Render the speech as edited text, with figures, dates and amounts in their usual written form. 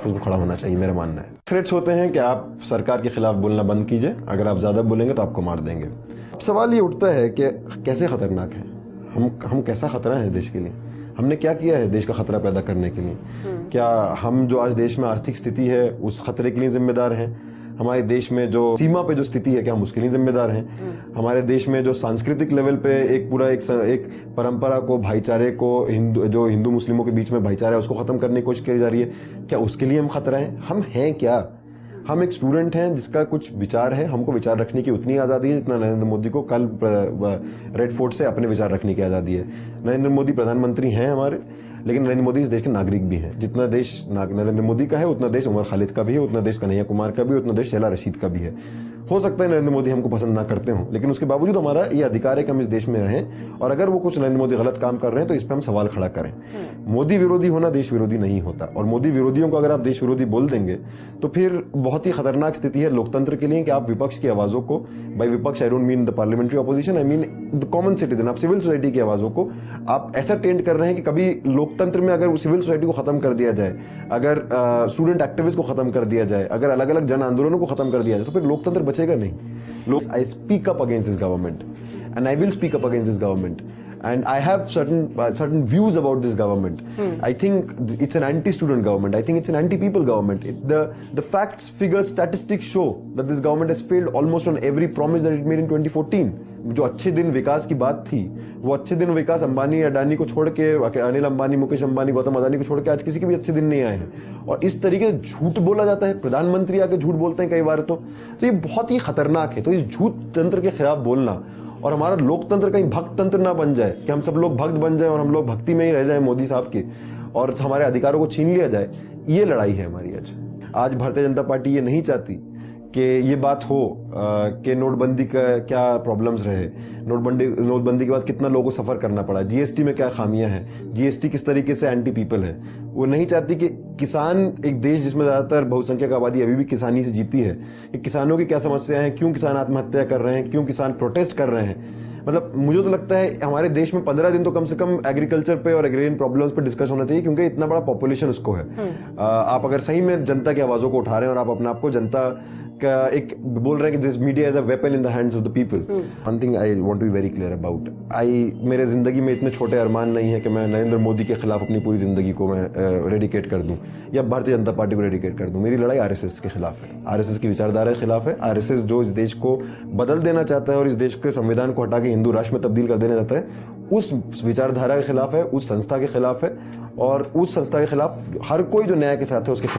उसको खड़ा होना चाहिए, मेरा मानना है। थ्रेट्स होते हैं कि आप सरकार के खिलाफ बोलना बंद कीजिए, अगर आप ज़्यादा बोलेंगे तो आपको मार देंगे। अब सवाल ये उठता है कि कैसे ख़तरनाक है, हम कैसा ख़तरा है देश के लिए, हमने क्या किया है देश का खतरा पैदा करने के लिए? क्या हम जो आज देश में आर्थिक स्थिति है उस खतरे के लिए जिम्मेदार हैं? हमारे देश में जो सीमा पे जो स्थिति है क्या हम उसके लिए जिम्मेदार हैं? हमारे देश में जो सांस्कृतिक लेवल पे एक पूरा एक परंपरा को, भाईचारे को, जो हिंदू मुस्लिमों के बीच में भाईचारा है उसको खत्म करने की कोशिश की जा रही है, क्या उसके लिए हम खतरा हैं? हम हैं क्या? हम एक स्टूडेंट हैं जिसका कुछ विचार है, हमको विचार रखने की उतनी आज़ादी है जितना नरेंद्र मोदी को कल रेड फोर्ट से अपने विचार रखने की आज़ादी है। नरेंद्र मोदी प्रधानमंत्री हैं हमारे, लेकिन नरेंद्र मोदी इस देश के नागरिक भी हैं। जितना देश नरेंद्र मोदी का है उतना देश उमर खालिद का भी है, उतना देश कन्हैया कुमार का भी है, उतना देश शैला रशीद का भी है। हो सकता है नरेंद्र मोदी हमको पसंद ना करते हों, लेकिन उसके बावजूद हमारा ये अधिकार है कि हम इस देश में रहें, और अगर वो कुछ नरेंद्र मोदी गलत काम कर रहे हैं तो इस पर हम सवाल खड़ा करें। मोदी विरोधी होना देश विरोधी नहीं होता, और मोदी विरोधियों को अगर आप देश विरोधी बोल देंगे तो फिर बहुत ही खतरनाक स्थिति है लोकतंत्र के लिए कि आप विपक्ष की आवाज़ों को, बाई विपक्ष I don't mean the parliamentary opposition, I mean the common citizen, आप सिविल सोसाइटी की आवाज़ों को आप ऐसा टेंड कर रहे हैं कि कभी लोकतंत्र में अगर सिविल सोसाइटी को खत्म कर दिया जाए, अगर स्टूडेंट एक्टिविस्ट को खत्म कर दिया जाए, अगर अलग अलग जन आंदोलनों को खत्म कर दिया जाए तो फिर लोकतंत्र बचेगा नहीं। I speak up against this government, and I will speak up against this government, and I have certain views about this government. I think it's an anti-student government. I think it's an anti-people government. The facts, figures, statistics show that this government has failed almost on every promise that it made in 2014. जो अच्छे दिन विकास की बात थी, वो अच्छे दिन विकास अंबानी अडानी को छोड़ के, अनिल अंबानी, मुकेश अंबानी, गौतम अदानी को छोड़ के आज किसी के भी अच्छे दिन नहीं आए हैं। और इस तरीके से झूठ बोला जाता है, प्रधानमंत्री आके झूठ बोलते हैं कई बार, तो ये बहुत ही खतरनाक है। तो इस झूठ तंत्र के खिलाफ बोलना, और हमारा लोकतंत्र कहीं भक्त तंत्र ना बन जाए कि हम सब लोग भक्त बन जाए और हम लोग भक्ति में ही रह जाए मोदी साहब की, और हमारे अधिकारों को छीन लिया जाए, ये लड़ाई है हमारी। आज भारतीय जनता पार्टी ये नहीं चाहती कि ये बात हो कि नोटबंदी का क्या प्रॉब्लम्स रहे, नोटबंदी के बाद कितना लोगों को सफ़र करना पड़ा, जीएसटी में क्या खामियां हैं, जीएसटी किस तरीके से एंटी पीपल है। वो नहीं चाहती कि किसान, एक देश जिसमें ज़्यादातर बहुसंख्यक आबादी अभी भी किसानी से जीती है, कि किसानों की क्या समस्या है, क्यों किसान आत्महत्या कर रहे हैं, क्यों किसान प्रोटेस्ट कर रहे हैं। मतलब मुझे तो लगता है हमारे देश में 15 दिन तो कम से कम एग्रीकल्चर पे और एग्रेरियन प्रॉब्लम्स पे डिस्कस होना चाहिए, क्योंकि इतना बड़ा पॉपुलेशन उसको है। आप अगर सही में जनता की आवाज़ों को उठा रहे हैं और आप अपने आप को जनता का एक बोल रहे हैं कि this media is a weapon in the hands of the people. One thing I want to be very clear about, मेरे जिंदगी में इतने छोटे अरमान नहीं है कि मैं नरेंद्र मोदी के खिलाफ अपनी पूरी जिंदगी को मैं रेडिकेट कर दूं या भारतीय जनता पार्टी को रेडिकेट कर दूं। मेरी लड़ाई आरएसएस के खिलाफ है, आरएसएस की विचारधारा के खिलाफ है। आरएसएस जो इस देश को बदल देना चाहता है और इस देश के संविधान को हटा के हिंदू राष्ट्र में तब्दील कर देना चाहता है, उस विचारधारा के खिलाफ है, उस संस्था के खिलाफ है, और उस संस्था के खिलाफ हर कोई जो न्याय के साथ है उसके